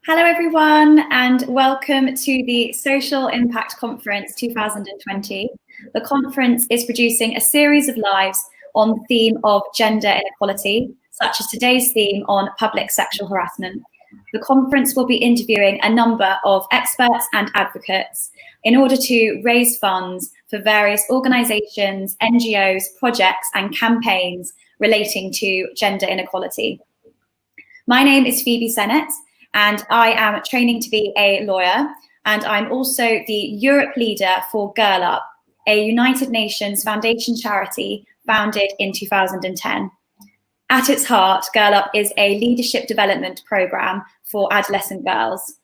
Hello everyone, and welcome to the Social Impact Conference 2020. The conference is producing a series of lives on the theme of gender inequality, such as today's theme on public sexual harassment. The conference will be interviewing a number of experts and advocates in order to raise funds for various organisations, NGOs, projects and campaigns relating to gender inequality. My name is Phoebe Sennett, and I am training to be a lawyer, and I'm also the Europe leader for Girl Up, a United Nations Foundation charity founded in 2010. At its heart, Girl Up is a leadership development programme for adolescent girls,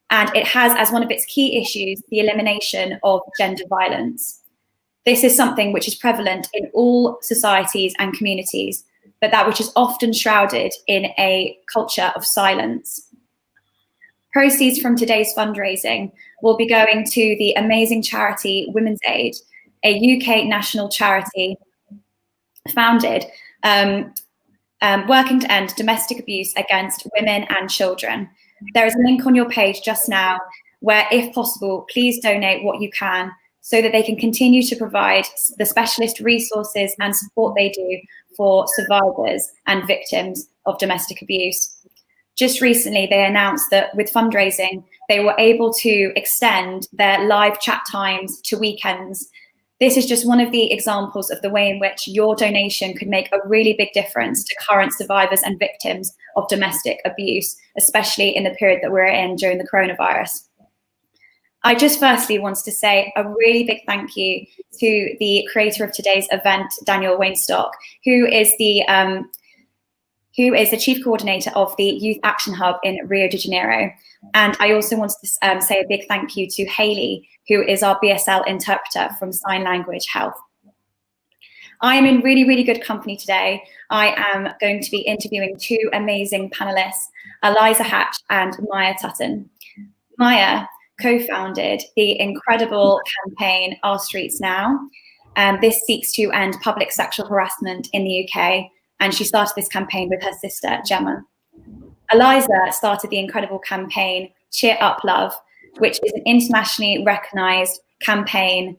and it has as one of its key issues the elimination of gender violence. This is something which is prevalent in all societies and communities, but that which is often shrouded in a culture of silence. Proceeds from today's fundraising will be going to the amazing charity Women's Aid, a UK national charity founded working to end domestic abuse against women and children. There is a link on your page just now where, if possible, please donate what you can so that they can continue to provide the specialist resources and support they do for survivors and victims of domestic abuse. Just recently, they announced that with fundraising, they were able to extend their live chat times to weekends. This is just one of the examples of the way in which your donation could make a really big difference to current survivors and victims of domestic abuse, especially in the period that we're in during the coronavirus. I just firstly wanted to say a really big thank you to the creator of today's event, Daniel Weinstock, who is the chief coordinator of the Youth Action Hub in Rio de Janeiro. And I also wanted to say a big thank you to Hayley, who is our BSL interpreter from Sign Language Health. I am in really, really good company today. I am going to be interviewing two amazing panelists, Eliza Hatch and Maya Tutton. Maya co-founded the incredible campaign Our Streets Now. This seeks to end public sexual harassment in the UK, and she started this campaign with her sister, Gemma. Eliza started the incredible campaign Cheer Up Love, which is an internationally recognised campaign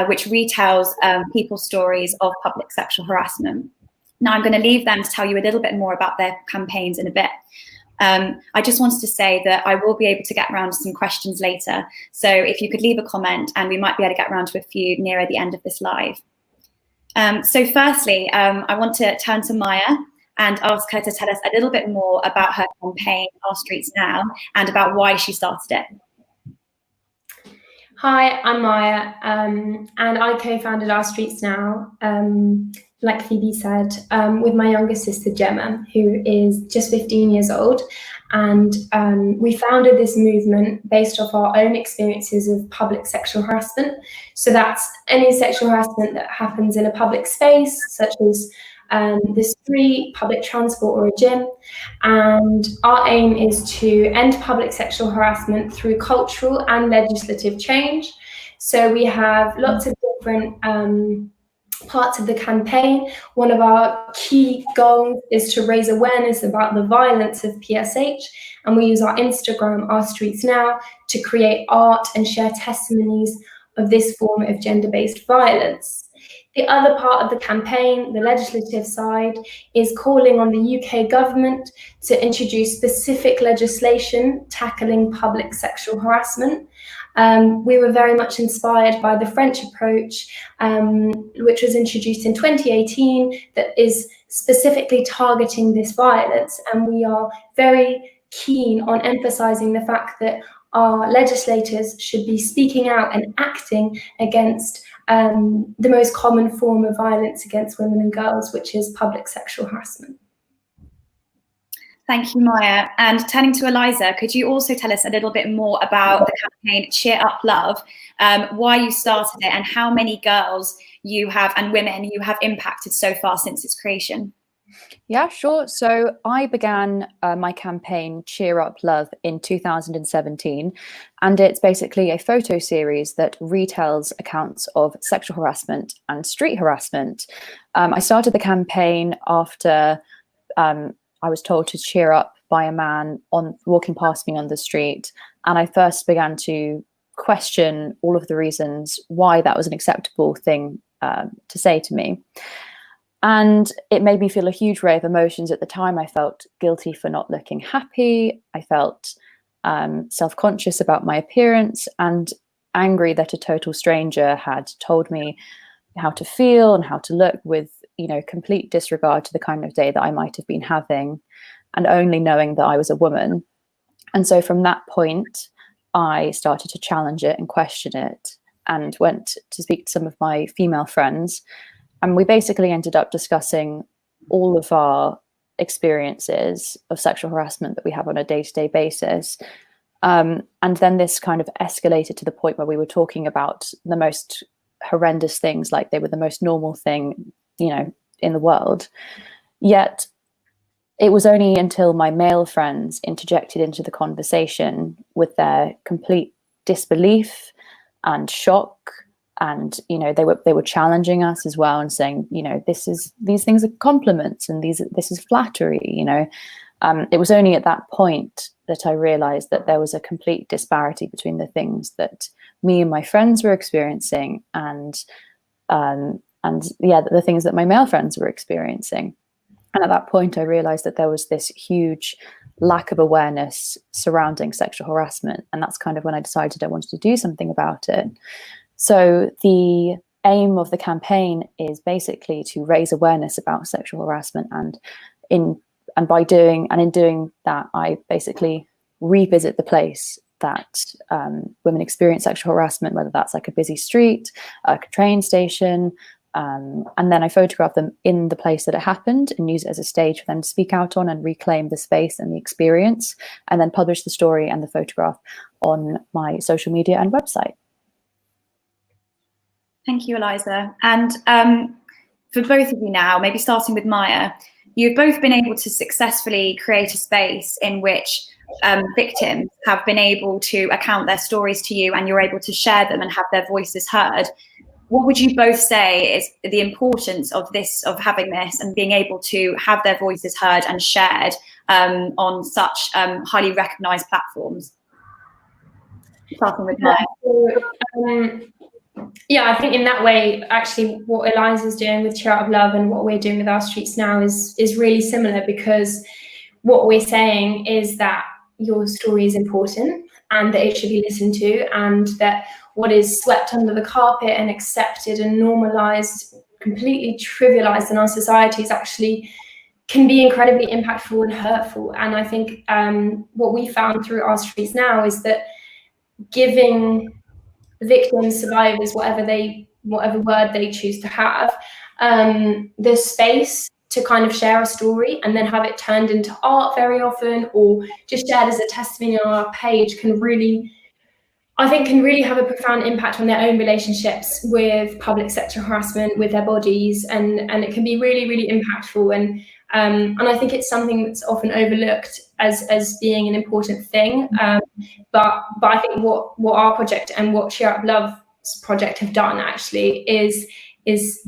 which retells people's stories of public sexual harassment. Now, I'm going to leave them to tell you a little bit more about their campaigns in a bit. I just wanted to say that I will be able to get around to some questions later. So if you could leave a comment, and we might be able to get around to a few nearer the end of this live. So firstly, I want to turn to Maya and ask her to tell us a little bit more about her campaign, Our Streets Now, and about why she started it. Hi, I'm Maya, and I co-founded Our Streets Now, like Phoebe said, with my younger sister Gemma, who is just 15 years old. And we founded this movement based off our own experiences of public sexual harassment. So that's any sexual harassment that happens in a public space, such as the street, public transport, or a gym. And our aim is to end public sexual harassment through cultural and legislative change. So we have lots of different parts of the campaign. One of our key goals is to raise awareness about the violence of PSH, and we use our Instagram, Our Streets Now, to create art and share testimonies of this form of gender-based violence. The other part of the campaign, the legislative side, is calling on the UK government to introduce specific legislation tackling public sexual harassment. We were very much inspired by the French approach, which was introduced in 2018, that is specifically targeting this violence. And we are very keen on emphasising the fact that our legislators should be speaking out and acting against the most common form of violence against women and girls, which is public sexual harassment. Thank you, Maya. And turning to Eliza, could you also tell us a little bit more about the campaign Cheer Up Love, why you started it, and how many girls you have and women you have impacted so far since its creation? Yeah, sure. So I began my campaign Cheer Up Love in 2017, and it's basically a photo series that retells accounts of sexual harassment and street harassment. I started the campaign after I was told to cheer up by a man walking past me on the street, and I first began to question all of the reasons why that was an acceptable thing to say to me. And it made me feel a huge array of emotions. At the time, I felt guilty for not looking happy. I felt self-conscious about my appearance, and angry that a total stranger had told me how to feel and how to look, with, you know, complete disregard to the kind of day that I might have been having, and only knowing that I was a woman. And so from that point, I started to challenge it and question it, and went to speak to some of my female friends. And we basically ended up discussing all of our experiences of sexual harassment that we have on a day-to-day basis. And then this kind of escalated to the point where we were talking about the most horrendous things, like they were the most normal thing, you know, in the world. Yet it was only until my male friends interjected into the conversation with their complete disbelief and shock, and, you know, they were challenging us as well, and saying, you know, these things are compliments, and this is flattery, you know. It was only at that point that I realized that there was a complete disparity between the things that me and my friends were experiencing, and the things that my male friends were experiencing. And at that point, I realized that there was this huge lack of awareness surrounding sexual harassment. And that's kind of when I decided I wanted to do something about it. So the aim of the campaign is basically to raise awareness about sexual harassment, and in doing that, I basically revisit the place that women experience sexual harassment, whether that's like a busy street, a train station, and then I photograph them in the place that it happened, and use it as a stage for them to speak out on and reclaim the space and the experience, and then publish the story and the photograph on my social media and website. Thank you, Eliza. And for both of you now, maybe starting with Maya, you've both been able to successfully create a space in which victims have been able to account their stories to you, and you're able to share them and have their voices heard. What would you both say is the importance of having this and being able to have their voices heard and shared on such highly recognized platforms? Starting with Maya. Yeah, I think in that way, actually, what Eliza's doing with Cheer Out of Love and what we're doing with Our Streets Now is really similar, because what we're saying is that your story is important and that it should be listened to, and that what is swept under the carpet and accepted and normalized, completely trivialized in our society, is actually can be incredibly impactful and hurtful. And I think what we found through Our Streets Now is that giving victims, survivors, whatever word they choose to have, the space to kind of share a story and then have it turned into art very often, or just shared as a testimony on our page, can really have a profound impact on their own relationships with public sexual harassment, with their bodies, and it can be really, really impactful. And I think it's something that's often overlooked as being an important thing. But I think what our project and what Cheer Up Love's project have done actually is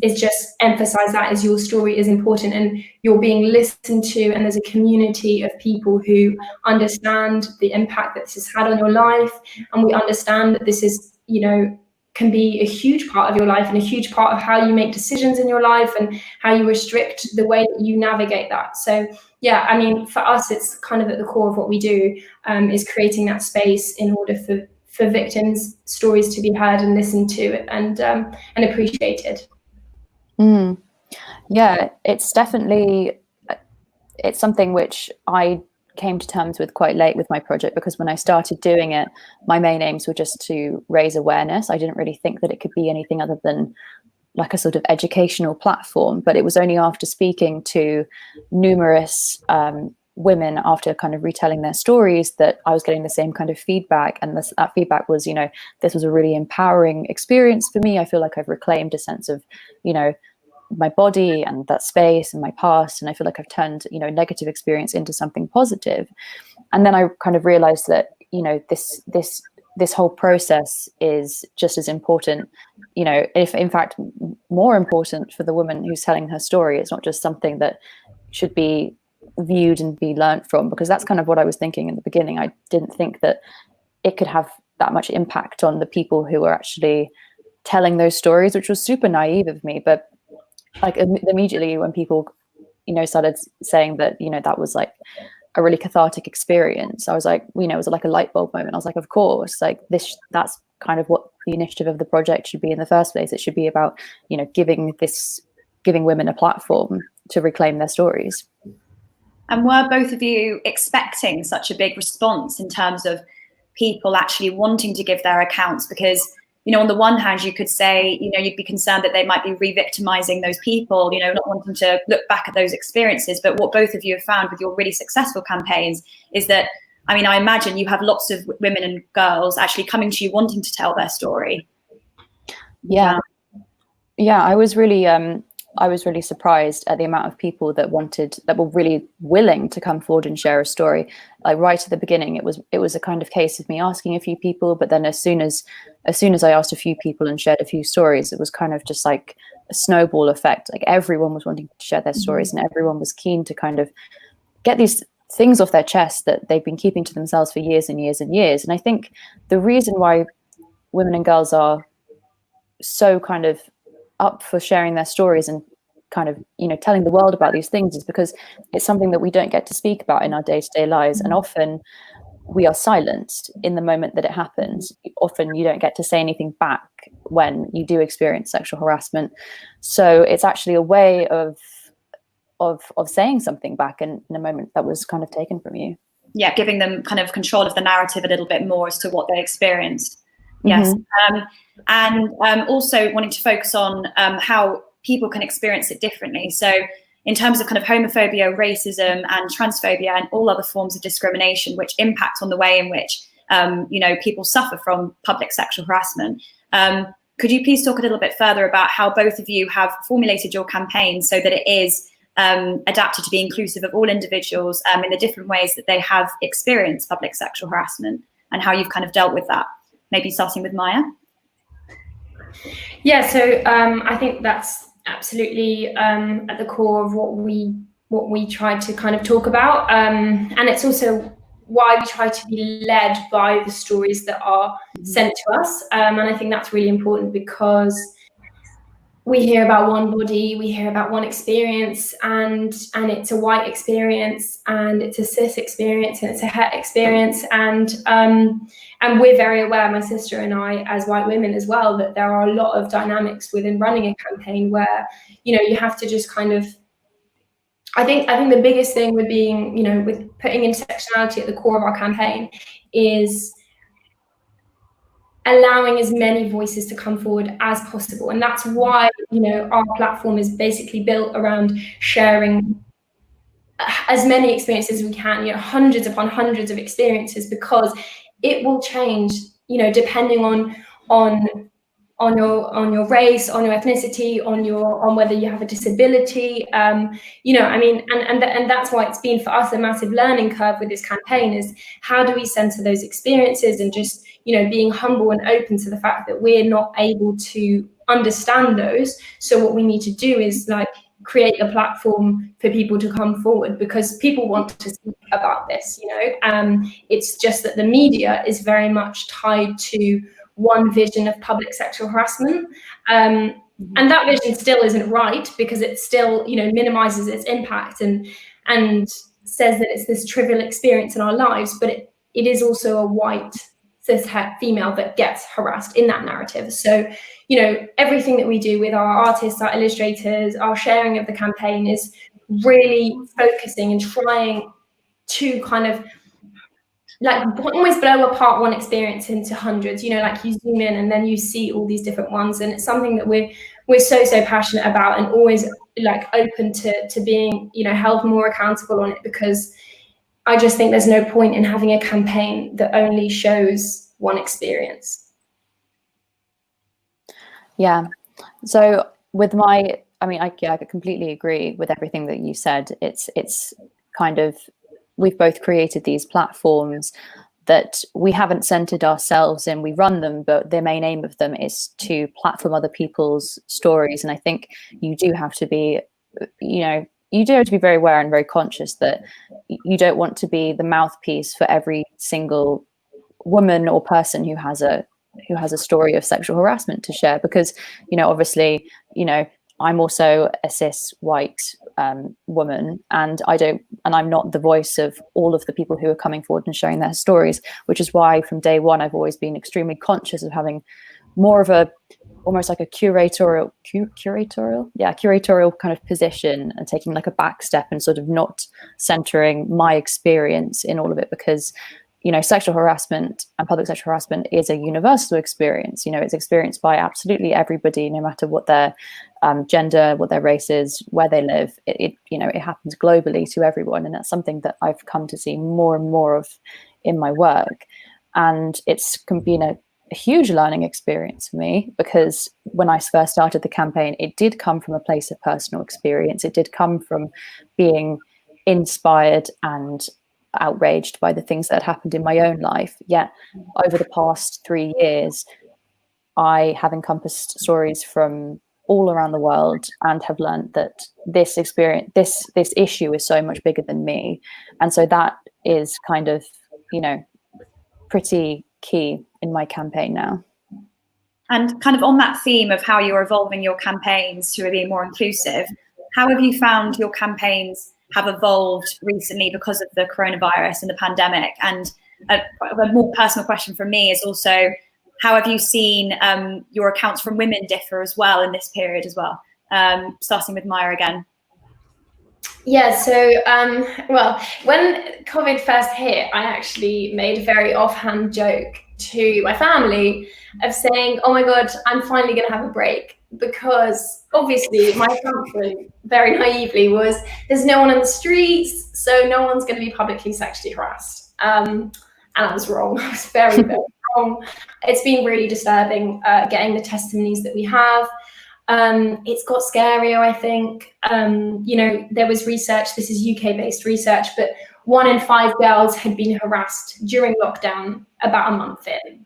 just emphasize that as your story is important, and you're being listened to, and there's a community of people who understand the impact that this has had on your life, and we understand that this is, you know, can be a huge part of your life and a huge part of how you make decisions in your life and how you restrict the way that you navigate that. So yeah, I mean, for us, it's kind of at the core of what we do, is creating that space in order for victims' stories to be heard and listened to and appreciated. Yeah, it's definitely, it's something which I came to terms with quite late with my project, because when I started doing it, my main aims were just to raise awareness. I didn't really think that it could be anything other than like a sort of educational platform. But it was only after speaking to numerous women, after kind of retelling their stories, that I was getting the same kind of feedback. And that feedback was, you know, this was a really empowering experience for me. I feel like I've reclaimed a sense of, you know, my body and that space and my past, and I feel like I've turned, you know, negative experience into something positive. And then I kind of realized that, you know, this whole process is just as important, you know, if in fact more important for the woman who's telling her story. It's not just something that should be viewed and be learnt from, because that's kind of what I was thinking in the beginning. I didn't think that it could have that much impact on the people who were actually telling those stories, which was super naive of me. But like immediately when people, started saying that, that was like a really cathartic experience, I was like, it was like a light bulb moment. I was like, of course, like that's kind of what the initiative of the project should be in the first place. It should be about, giving women a platform to reclaim their stories. And were both of you expecting such a big response in terms of people actually wanting to give their accounts? Because, on the one hand, you could say, you'd be concerned that they might be re-victimizing those people, not wanting to look back at those experiences. But what both of you have found with your really successful campaigns is that, I imagine you have lots of women and girls actually coming to you wanting to tell their story. Yeah. I was really surprised at the amount of people that were really willing to come forward and share a story. Like right at the beginning, it was a kind of case of me asking a few people, but then as soon as I asked a few people and shared a few stories, it was kind of just like a snowball effect. Like everyone was wanting to share their stories, and everyone was keen to kind of get these things off their chest that they've been keeping to themselves for years and years and years. And I think the reason why women and girls are so kind of up for sharing their stories and kind of telling the world about these things is because it's something that we don't get to speak about in our day-to-day lives, and often we are silenced in the moment that it happens. Often you don't get to say anything back when you do experience sexual harassment, so it's actually a way of saying something back in a moment that was kind of taken from you. Yeah, giving them kind of control of the narrative a little bit more as to what they experienced. Yes. And also wanting to focus on how people can experience it differently. So in terms of kind of homophobia, racism and transphobia and all other forms of discrimination, which impact on the way in which, people suffer from public sexual harassment. Could you please talk a little bit further about how both of you have formulated your campaign so that it is adapted to be inclusive of all individuals in the different ways that they have experienced public sexual harassment, and how you've kind of dealt with that? Maybe starting with Maya. Yeah, so I think that's absolutely at the core of what we try to kind of talk about, and it's also why we try to be led by the stories that are sent to us, and I think that's really important because we hear about one body, we hear about one experience, and it's a white experience, and it's a cis experience, and it's a het experience, and we're very aware, my sister and I, as white women as well, that there are a lot of dynamics within running a campaign where you have to just kind of. I think the biggest thing with being with putting intersectionality at the core of our campaign is allowing as many voices to come forward as possible. And that's why, our platform is basically built around sharing as many experiences as we can, hundreds upon hundreds of experiences, because it will change, depending on your race, on your ethnicity, on whether you have a disability, and that's why it's been for us a massive learning curve with this campaign, is how do we center those experiences, and just being humble and open to the fact that we're not able to understand those. So what we need to do is create a platform for people to come forward, because people want to speak about this. It's just that the media is very much tied to one vision of public sexual harassment, and that vision still isn't right, because it still minimizes its impact and says that it's this trivial experience in our lives, but it is also a white cis het female that gets harassed in that narrative. So everything that we do with our artists, our illustrators, our sharing of the campaign is really focusing and trying to kind of almost blow apart one experience into hundreds. You zoom in and then you see all these different ones, and it's something that we're so passionate about, and always open to being held more accountable on it, because I just think there's no point in having a campaign that only shows one experience. Yeah. So with I completely agree with everything that you said. It's kind of, we've both created these platforms that we haven't centered ourselves in. We run them, but the main aim of them is to platform other people's stories. And I think you do have to be, you do have to be very aware and very conscious that you don't want to be the mouthpiece for every single woman or person who has a story of sexual harassment to share, because, you know, obviously, you know, I'm also a cis white woman, and I'm not the voice of all of the people who are coming forward and sharing their stories, which is why from day one I've always been extremely conscious of having more of a, almost like a curatorial kind of position, and taking like a back step and sort of not centering my experience in all of it, because, you know, sexual harassment and public sexual harassment is a universal experience. You know, it's experienced by absolutely everybody, no matter what their gender, what their race is, where they live. It you know, it happens globally to everyone, and that's something that I've come to see more and more of in my work. And it's been a huge learning experience for me, because when I first started the campaign, it did come from a place of personal experience. It did come from being inspired and outraged by the things that had happened in my own life. Yet over the past 3 years, I have encompassed stories from all around the world and have learned that this experience, this issue is so much bigger than me. And so that is kind of, you know, pretty key in my campaign now. And kind of on that theme of how you're evolving your campaigns to be more inclusive, how have you found your campaigns have evolved recently because of the coronavirus and the pandemic? And a more personal question from me is also, how have you seen your accounts from women differ as well in this period as well? Starting with Maya again. Yeah, so, well, when COVID first hit, I actually made a very offhand joke to my family of saying, oh my God, I'm finally going to have a break. Because obviously my assumption, very naively, was there's no one on the streets, so no one's going to be publicly sexually harassed. And I was wrong. I was very, very wrong. It's been really disturbing getting the testimonies that we have. It's got scarier, I think. You know, there was research, this is UK-based research, but 1 in 5 girls had been harassed during lockdown about a month in.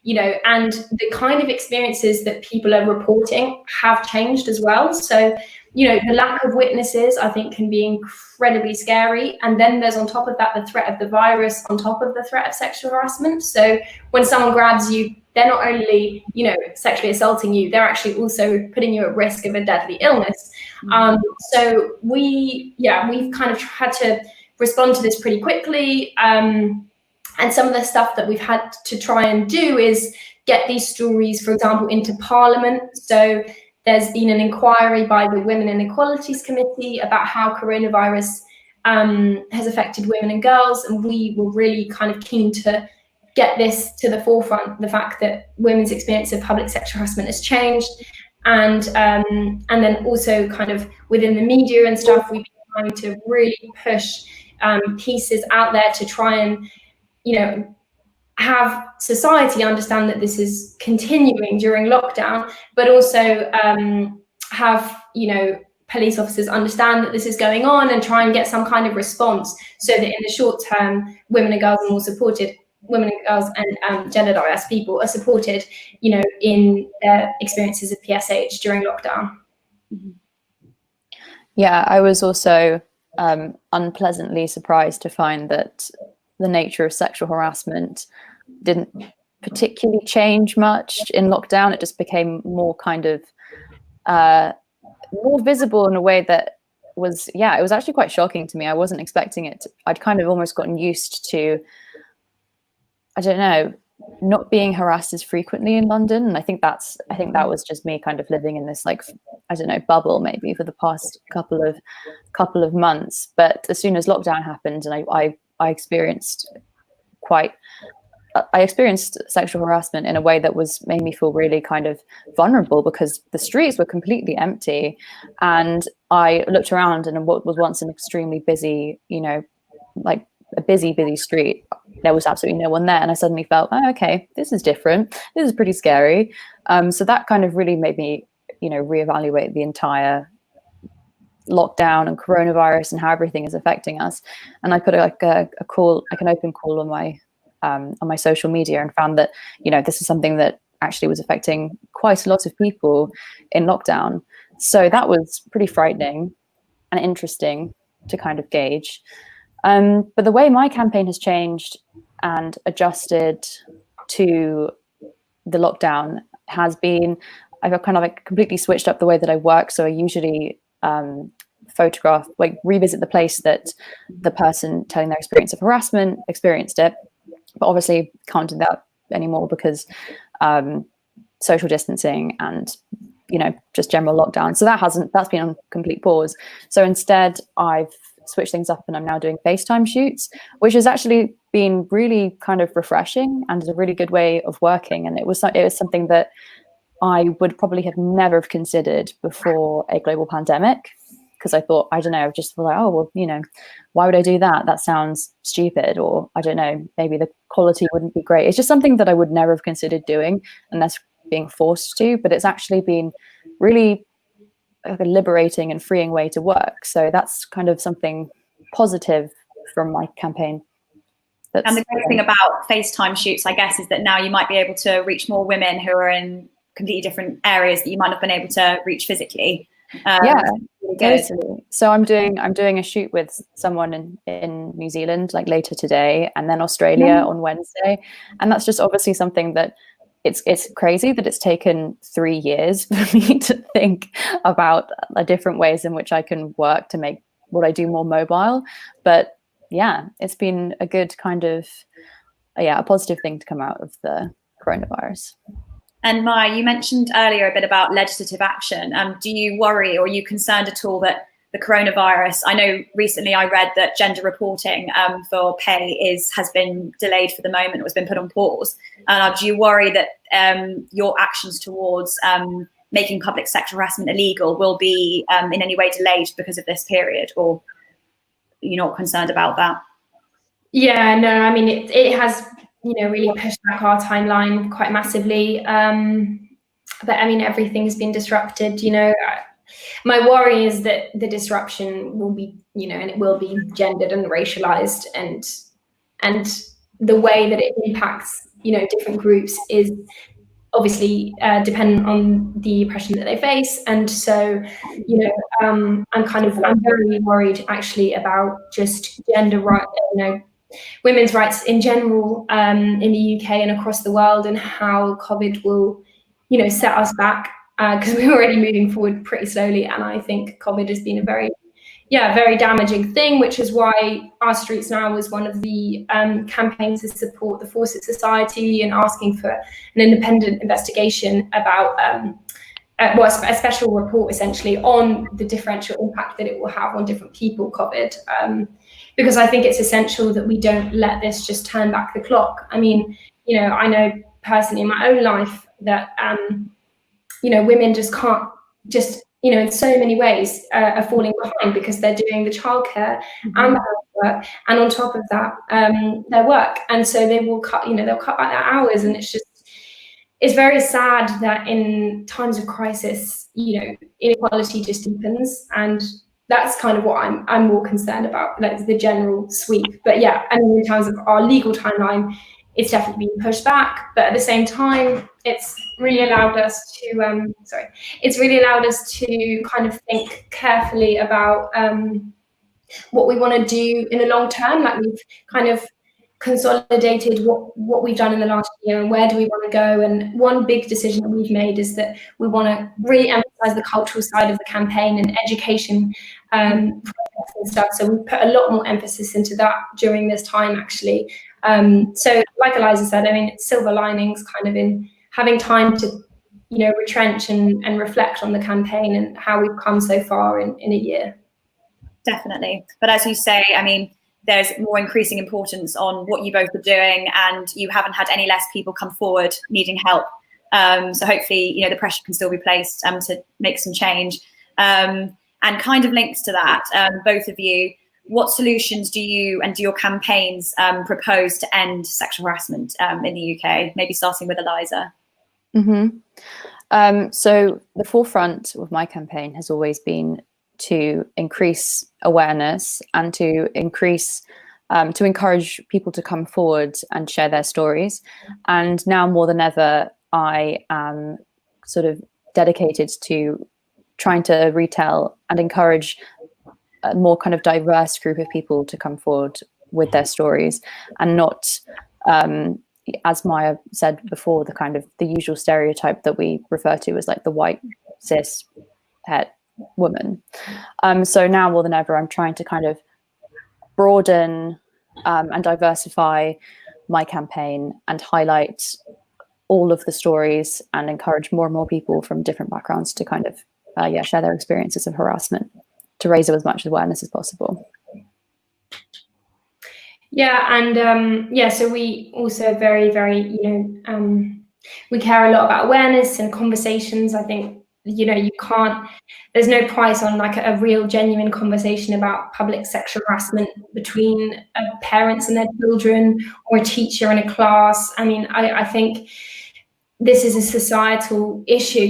You know, and the kind of experiences that people are reporting have changed as well. So, you know, the lack of witnesses, I think, can be incredibly scary. And then there's on top of that the threat of the virus on top of the threat of sexual harassment. So when someone grabs you, they're not only, you know, sexually assaulting you, they're actually also putting you at risk of a deadly illness. So we've kind of had to respond to this pretty quickly. And some of the stuff that we've had to try and do is get these stories, for example, into Parliament. So there's been an inquiry by the Women and Equalities Committee about how coronavirus has affected women and girls. And we were really kind of keen to get this to the forefront, the fact that women's experience of public sexual harassment has changed. And then also kind of within the media and stuff, we've been trying to really push pieces out there to try and, you know, have society understand that this is continuing during lockdown, but also have, you know, police officers understand that this is going on and try and get some kind of response so that in the short term, women and girls are more supported. Women and girls and gender diverse people are supported, you know, in their experiences of PSH during lockdown. Yeah, I was also unpleasantly surprised to find that the nature of sexual harassment didn't particularly change much in lockdown. It just became more kind of more visible in a way that was, yeah, it was actually quite shocking to me. I wasn't expecting it. I'd kind of almost gotten used to, I don't know, not being harassed as frequently in London. And I think that was just me kind of living in this, like, I don't know, bubble maybe for the past couple of months. But as soon as lockdown happened, and I experienced sexual harassment in a way that made me feel really kind of vulnerable, because the streets were completely empty. And I looked around, and what was once an extremely busy, you know, like a busy street, there was absolutely no one there. And I suddenly felt, oh, okay, this is different. This is pretty scary. So that kind of really made me, you know, reevaluate the entire lockdown and coronavirus and how everything is affecting us. And I put an open call on my social media, and found that, you know, this is something that actually was affecting quite a lot of people in lockdown. So that was pretty frightening. and interesting to kind of gauge. But the way my campaign has changed and adjusted to the lockdown has been, I've kind of like completely switched up the way that I work. So I usually photograph, like revisit the place that the person telling their experience of harassment experienced it, but obviously can't do that anymore because social distancing and just general lockdown. So that's been on complete pause. So instead I've switched things up and I'm now doing FaceTime shoots, which has actually been really kind of refreshing and is a really good way of working. And it was something that I would probably have never have considered before a global pandemic, because I thought, I don't know, just like, oh, well, why would I do that? That sounds stupid. Or I don't know, maybe the quality wouldn't be great. It's just something that I would never have considered doing unless being forced to, but it's actually been really a liberating and freeing way to work. So that's kind of something positive from my campaign. And the great thing about FaceTime shoots, I guess, is that now you might be able to reach more women who are in completely different areas that you might have been able to reach physically. Yeah, totally. So I'm doing a shoot with someone in New Zealand like later today, and then Australia on Wednesday, and that's just obviously something that it's crazy that it's taken 3 years for me to think about different ways in which I can work to make what I do more mobile. But yeah, it's been a good kind of a positive thing to come out of the coronavirus. And Maya, you mentioned earlier a bit about legislative action. Do you worry or are you concerned at all that the coronavirus, I know recently I read that gender reporting for pay has been delayed for the moment, it's been put on pause. Do you worry that your actions towards making public sexual harassment illegal will be in any way delayed because of this period, or you're not concerned about that? Yeah, no, I mean, it has, really pushed back our timeline quite massively. But I mean, everything's been disrupted, My worry is that the disruption will be, and it will be gendered and racialized, and the way that it impacts, different groups is obviously dependent on the oppression that they face. And so, I'm very worried actually about just gender rights, women's rights in general in the UK and across the world, and how COVID will, set us back because we're already moving forward pretty slowly. And I think COVID has been a very damaging thing, which is why Our Streets Now was one of the campaigns to support the Fawcett Society and asking for an independent investigation about a special report essentially on the differential impact that it will have on different people, COVID. Because I think it's essential that we don't let this just turn back the clock. I mean, I know personally in my own life that, women just can't in so many ways are falling behind because they're doing the childcare and the housework, and on top of that, their work. And so they will cut, they'll cut back their hours. And it's very sad that in times of crisis, inequality just deepens. And that's kind of what I'm more concerned about, like the general sweep. But yeah, and in terms of our legal timeline, it's definitely been pushed back. But at the same time, it's really allowed us to kind of think carefully about what we want to do in the long term. Like we've kind of consolidated what we've done in the last year and where do we want to go. And one big decision that we've made is that we want to re-emphasize the cultural side of the campaign and education and stuff. So we put a lot more emphasis into that during this time, actually. So like Eliza said, I mean, it's silver linings kind of in having time to, retrench and reflect on the campaign and how we've come so far in a year. Definitely. But as you say, I mean, there's more increasing importance on what you both are doing, and you haven't had any less people come forward needing help. So hopefully, the pressure can still be placed to make some change. And kind of links to that, both of you, what solutions do you and do your campaigns propose to end sexual harassment in the UK? Maybe starting with Eliza. So the forefront of my campaign has always been to increase awareness and to encourage people to come forward and share their stories. And now more than ever, I am sort of dedicated to trying to retell and encourage a more kind of diverse group of people to come forward with their stories, and not, as Maya said before, the kind of the usual stereotype that we refer to as like the white cis het woman. So now more than ever, I'm trying to kind of broaden and diversify my campaign and highlight all of the stories and encourage more and more people from different backgrounds to kind of share their experiences of harassment, to raise as much awareness as possible. Yeah, and so we also very, we care a lot about awareness and conversations. I think, you can't, there's no price on like a real genuine conversation about public sexual harassment between parents and their children, or a teacher in a class. I mean, I think this is a societal issue.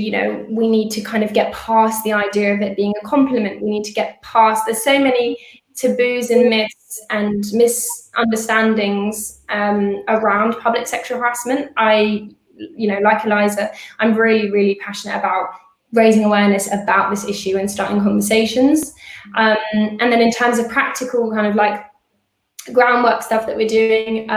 We need to kind of get past the idea of it being a compliment. We need to get past, there's so many taboos and myths and misunderstandings around public sexual harassment. Like Eliza, I'm really, really passionate about raising awareness about this issue and starting conversations. And then in terms of practical kind of like groundwork stuff that we're doing,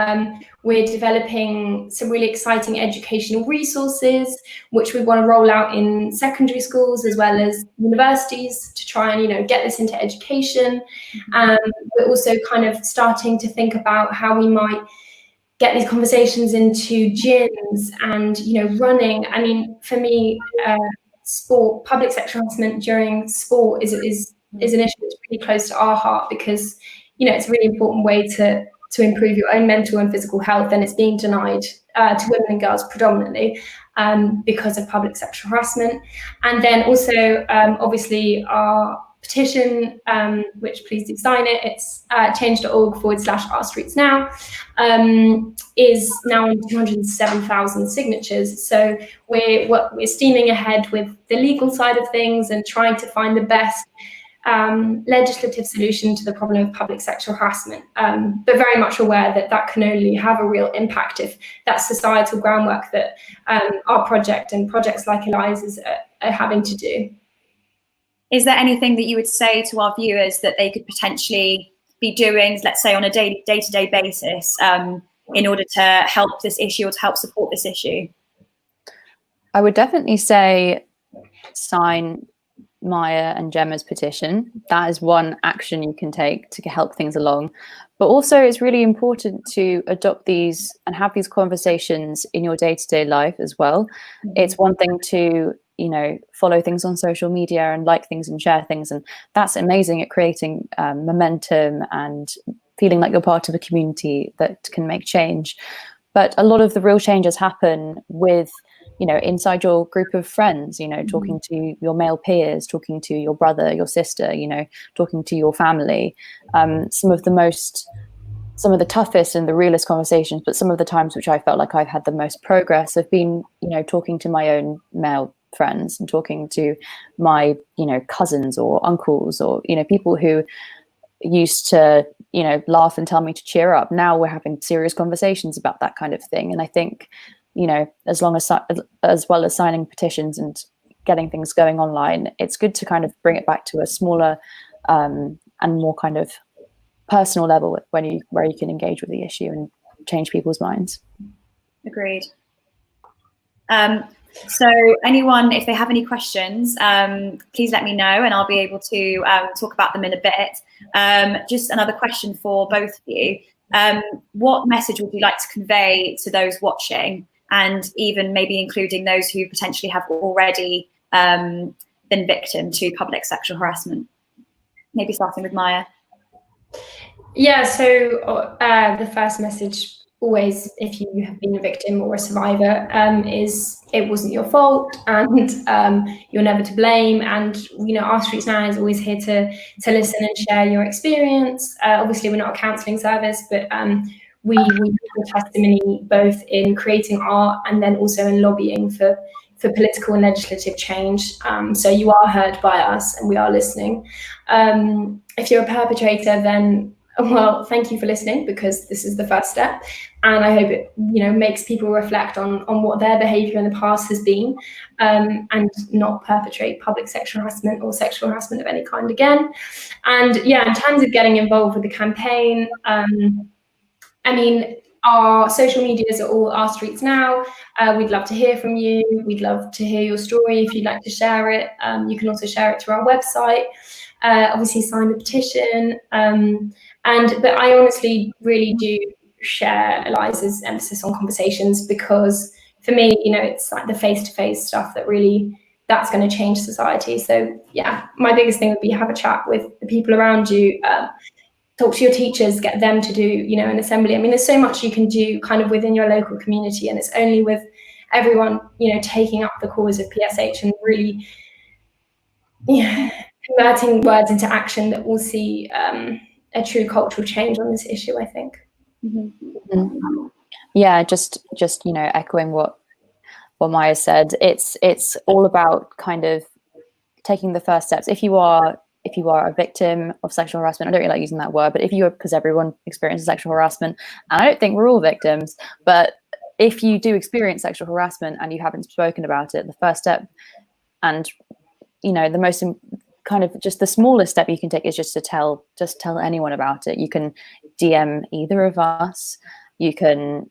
we're developing some really exciting educational resources, which we want to roll out in secondary schools as well as universities to try and, get this into education. We're also kind of starting to think about how we might get these conversations into gyms and, running. I mean, for me, sport, public sexual harassment during sport is an issue that's really close to our heart, because it's a really important way to improve your own mental and physical health, and it's being denied to women and girls predominantly because of public sexual harassment. And then also, obviously, our petition, which please do sign it, it's change.org/OurStreetsNow, is now on 207,000 signatures. So we're steaming ahead with the legal side of things and trying to find the best legislative solution to the problem of public sexual harassment, but very much aware that can only have a real impact if that societal groundwork that our project and projects like Eliza's are having to do. Is there anything that you would say to our viewers that they could potentially be doing, let's say on a day-to-day basis, in order to help this issue or to help support this issue? I would definitely say sign Maya and Gemma's petition. That is one action you can take to help things along. But also it's really important to adopt these and have these conversations in your day-to-day life as well. It's one thing to, follow things on social media and like things and share things. And that's amazing at creating momentum and feeling like you're part of a community that can make change. But a lot of the real changes happen with, inside your group of friends, talking to your male peers, talking to your brother, your sister, talking to your family. Some of the toughest and the realest conversations, but some of the times which I felt like I've had the most progress have been, talking to my own male friends and talking to my, cousins or uncles or, people who used to, laugh and tell me to cheer up. Now we're having serious conversations about that kind of thing. And I think, as well as signing petitions and getting things going online, it's good to kind of bring it back to a smaller and more kind of personal level where you can engage with the issue and change people's minds. Agreed. So anyone, if they have any questions, please let me know and I'll be able to talk about them in a bit. Just another question for both of you. What message would you like to convey to those watching, and even maybe including those who potentially have already been victim to public sexual harassment? Maybe starting with Maya. Yeah, so the first message always, if you have been a victim or a survivor, is it wasn't your fault and you're never to blame. And, Our Streets Now is always here to listen and share your experience. Obviously, we're not a counselling service, but we give testimony both in creating art and then also in lobbying for political and legislative change. So you are heard by us and we are listening. If you're a perpetrator, then well, thank you for listening, because this is the first step, and I hope it, makes people reflect on what their behaviour in the past has been, and not perpetrate public sexual harassment or sexual harassment of any kind again. And yeah, in terms of getting involved with the campaign, I mean, our social medias are all Our Streets Now. We'd love to hear from you. We'd love to hear your story if you'd like to share it. You can also share it through our website. Obviously, sign the petition. But I honestly really do share Eliza's emphasis on conversations, because for me, it's like the face-to-face stuff that's going to change society. So yeah, my biggest thing would be have a chat with the people around you. Talk to your teachers, get them to do, an assembly. I mean, there's so much you can do kind of within your local community, and it's only with everyone, taking up the cause of PSH and really, converting words into action, that we'll see a true cultural change on this issue, I think. Mm-hmm. Yeah, just echoing what Maya said. It's all about kind of taking the first steps. If you are a victim of sexual harassment, I don't really like using that word, but because everyone experiences sexual harassment, and I don't think we're all victims, but if you do experience sexual harassment and you haven't spoken about it, the first step, and the most kind of just the smallest step you can take is just to tell anyone about it. You can DM either of us, you can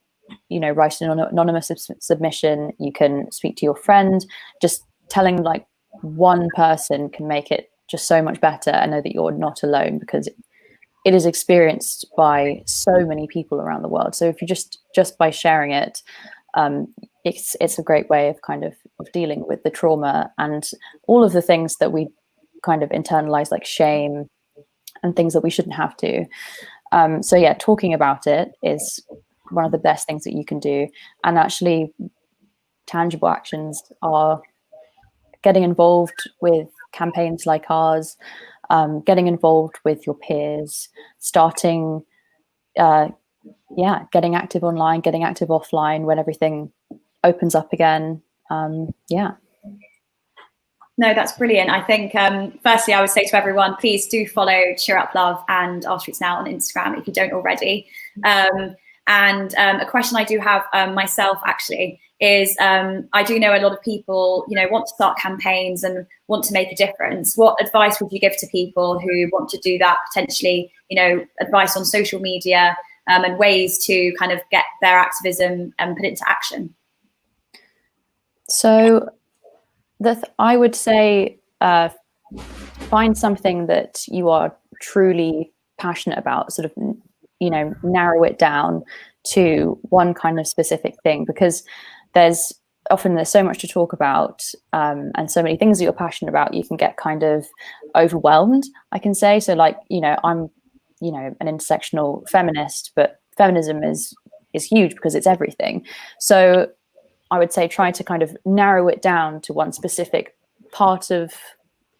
write an anonymous submission, you can speak to your friend. Just telling like one person can make it just so much better, and know that you're not alone, because it is experienced by so many people around the world. So if you just by sharing it, it's a great way of kind of dealing with the trauma and all of the things that we kind of internalize, like shame and things that we shouldn't have to. So yeah, talking about it is one of the best things that you can do. And actually tangible actions are getting involved with campaigns like ours, getting involved with your peers, starting, getting active online, getting active offline when everything opens up again. No, that's brilliant. I think, firstly, I would say to everyone, please do follow Cheer Up Love and Our Streets Now on Instagram if you don't already. And a question I do have myself actually is, I do know a lot of people, want to start campaigns and want to make a difference. What advice would you give to people who want to do that, potentially, advice on social media and ways to kind of get their activism and put it into action? So I would say find something that you are truly passionate about, sort of, narrow it down to one kind of specific thing, because there's so much to talk about, and so many things that you're passionate about, you can get kind of overwhelmed, I can say. So like, I'm, an intersectional feminist, but feminism is huge because it's everything. So I would say try to kind of narrow it down to one specific part of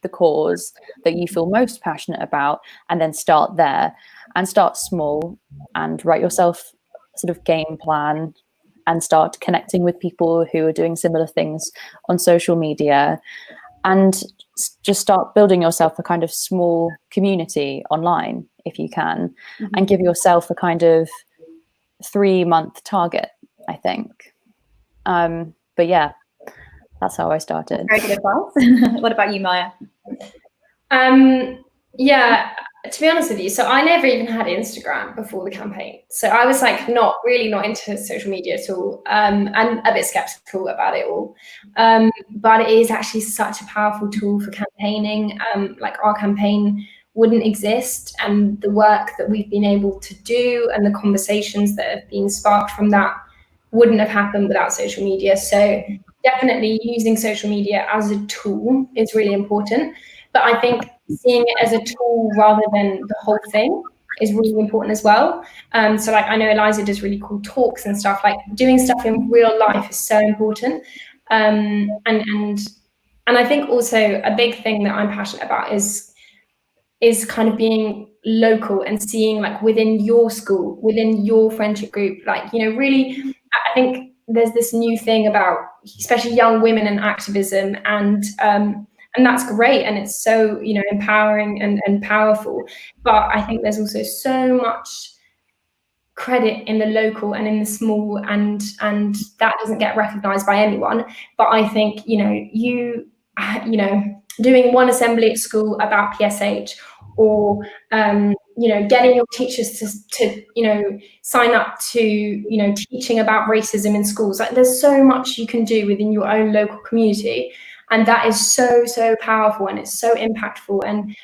the cause that you feel most passionate about, and then start there, and start small, and write yourself a sort of game plan, and start connecting with people who are doing similar things on social media, and just start building yourself a kind of small community online if you can, and give yourself a kind of 3-month target, I think. But yeah, that's how I started. Very good advice. What about you, Maya? Yeah, to be honest with you, so I never even had Instagram before the campaign. So I was like not into social media at all, and a bit skeptical about it all. But it is actually such a powerful tool for campaigning. Like our campaign wouldn't exist, and the work that we've been able to do and the conversations that have been sparked from that wouldn't have happened without social media. So definitely using social media as a tool is really important. But I think seeing it as a tool rather than the whole thing is really important as well. So like I know Eliza does really cool talks and stuff. Like doing stuff in real life is so important. And I think also a big thing that I'm passionate about is kind of being local and seeing like within your school, within your friendship group, like, really, I think there's this new thing about especially young women and activism, and and that's great, and it's so, you know, empowering and powerful. But I think there's also so much credit in the local and in the small, and that doesn't get recognized by anyone. But I think, you know, doing one assembly at school about PSH, or you know, getting your teachers to you know, sign up to, you know, teaching about racism in schools. Like, there's so much you can do within your own local community, and that is so powerful, and it's so impactful. And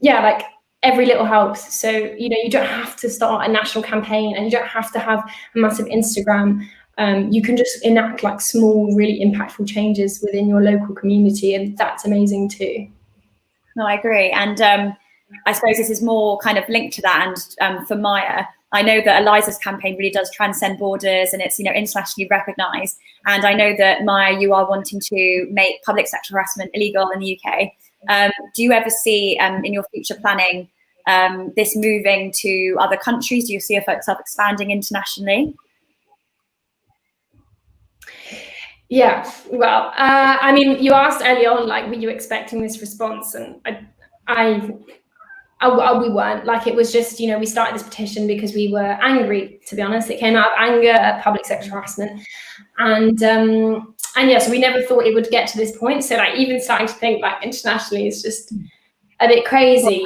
yeah, like, every little helps. So, you know, you don't have to start a national campaign, and you don't have to have a massive Instagram. You can just enact like small, really impactful changes within your local community, and that's amazing too. No, I agree. And I suppose this is more kind of linked to that. And for Maya, I know that Eliza's campaign really does transcend borders, and it's, you know, internationally recognised. And I know that, Maya, you are wanting to make public sexual harassment illegal in the UK. Do you ever see in your future planning this moving to other countries? Do you see yourself expanding internationally? Yeah, well, I mean, you asked early on, like, were you expecting this response? And we weren't. Like, it was just, you know, we started this petition because we were angry, to be honest. It came out of anger at public sexual harassment. And yeah, so we never thought it would get to this point. So, like, even starting to think, like, internationally is just a bit crazy.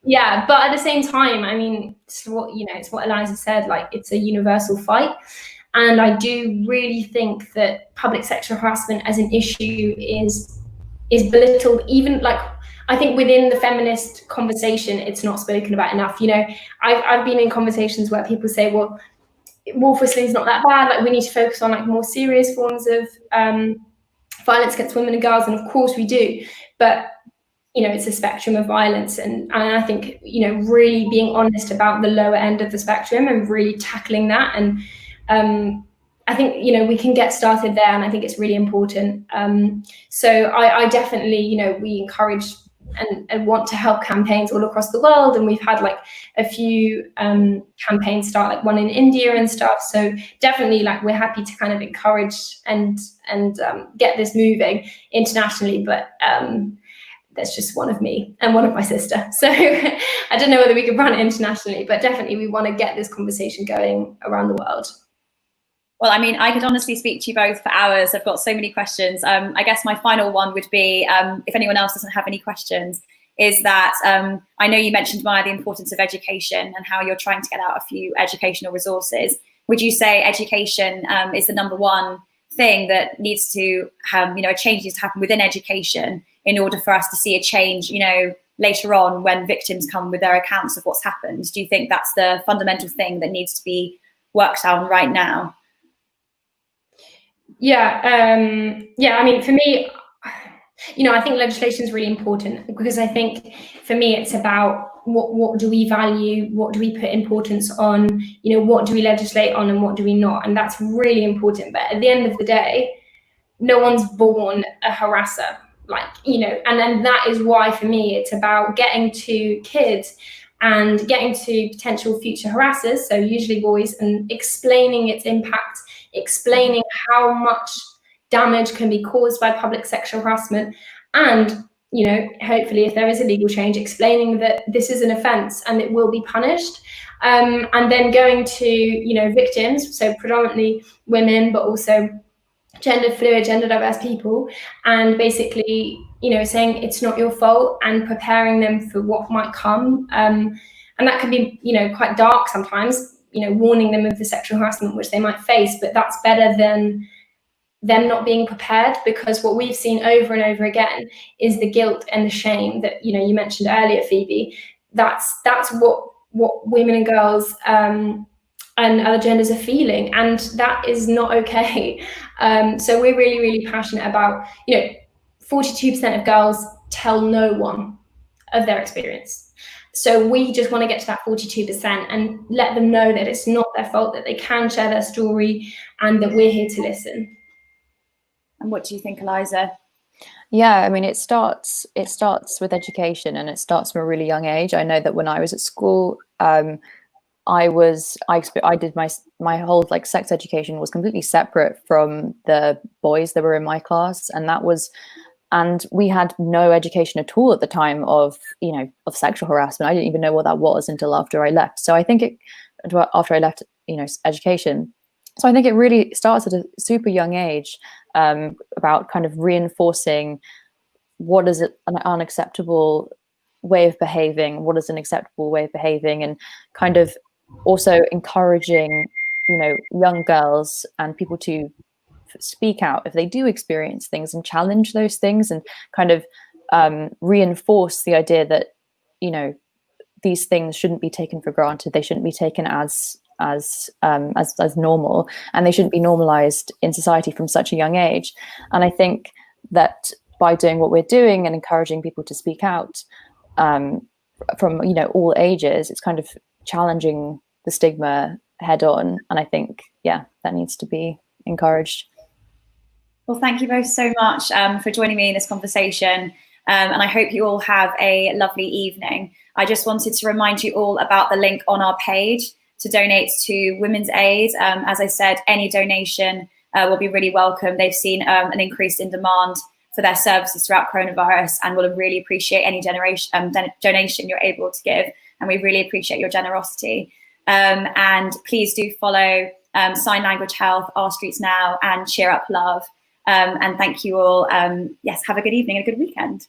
Yeah, but at the same time, I mean, it's what Eliza said, like, it's a universal fight. And I do really think that public sexual harassment as an issue is belittled. Even, like, I think within the feminist conversation, it's not spoken about enough. You know, I've been in conversations where people say, well, wolf whistling is not that bad. Like, we need to focus on, like, more serious forms of violence against women and girls. And of course we do, but, you know, it's a spectrum of violence. And I think, you know, really being honest about the lower end of the spectrum and really tackling that. And I think, you know, we can get started there, and I think it's really important. So I definitely, you know, we encourage and want to help campaigns all across the world, and we've had like a few campaigns start, like one in India and stuff. So definitely, like, we're happy to kind of encourage and get this moving internationally. But that's just one of me and one of my sister. So I don't know whether we could run it internationally, but definitely we want to get this conversation going around the world. Well, I mean, I could honestly speak to you both for hours. I've got so many questions. I guess my final one would be, if anyone else doesn't have any questions, is that I know you mentioned, Maya, the importance of education and how you're trying to get out a few educational resources. Would you say education is the number one thing that needs to have, you know, a change needs to happen within education in order for us to see a change, you know, later on when victims come with their accounts of what's happened? Do you think that's the fundamental thing that needs to be worked on right now? Yeah, I mean, for me, you know, I think legislation is really important, because I think for me it's about what do we value, what do we put importance on, you know, what do we legislate on and what do we not, and that's really important. But at the end of the day, no one's born a harasser, like, you know, and then that is why for me it's about getting to kids and getting to potential future harassers, so usually boys, and explaining its impact, explaining how much damage can be caused by public sexual harassment, and, you know, hopefully if there is a legal change, explaining that this is an offence and it will be punished, and then going to, you know, victims, so predominantly women, but also gender fluid, gender diverse people, and basically, you know, saying it's not your fault and preparing them for what might come. And that can be, you know, quite dark sometimes, you know, warning them of the sexual harassment which they might face, but that's better than them not being prepared, because what we've seen over and over again is the guilt and the shame that, you know, you mentioned earlier, Phoebe. That's what women and girls and other genders are feeling, and that is not okay. So we're really, really passionate about, you know, 42% of girls tell no one of their experience. So we just want to get to that 42% and let them know that it's not their fault, that they can share their story, and that we're here to listen. And what do you think, Eliza? Yeah, I mean, it starts with education, and it starts from a really young age. I know that when I was at school, I did my whole like sex education was completely separate from the boys that were in my class, and that was And we had no education at all at the time of, of sexual harassment. I didn't even know what that was until after I left. So I think after I left, education. So I think it really starts at a super young age, about kind of reinforcing what is an unacceptable way of behaving, what is an acceptable way of behaving, and kind of also encouraging, young girls and people to speak out if they do experience things and challenge those things, and kind of reinforce the idea that these things shouldn't be taken for granted. They shouldn't be taken as normal, and they shouldn't be normalized in society from such a young age. And I think that by doing what we're doing and encouraging people to speak out, from all ages, it's kind of challenging the stigma head on. And I think that needs to be encouraged. Well, thank you both so much for joining me in this conversation, and I hope you all have a lovely evening. I just wanted to remind you all about the link on our page to donate to Women's Aid. As I said, any donation will be really welcome. They've seen an increase in demand for their services throughout coronavirus, and will really appreciate any donation you're able to give. And we really appreciate your generosity. And please do follow Sign Language Health, Our Streets Now, and Cheer Up Love. And thank you all. Yes, have a good evening and a good weekend.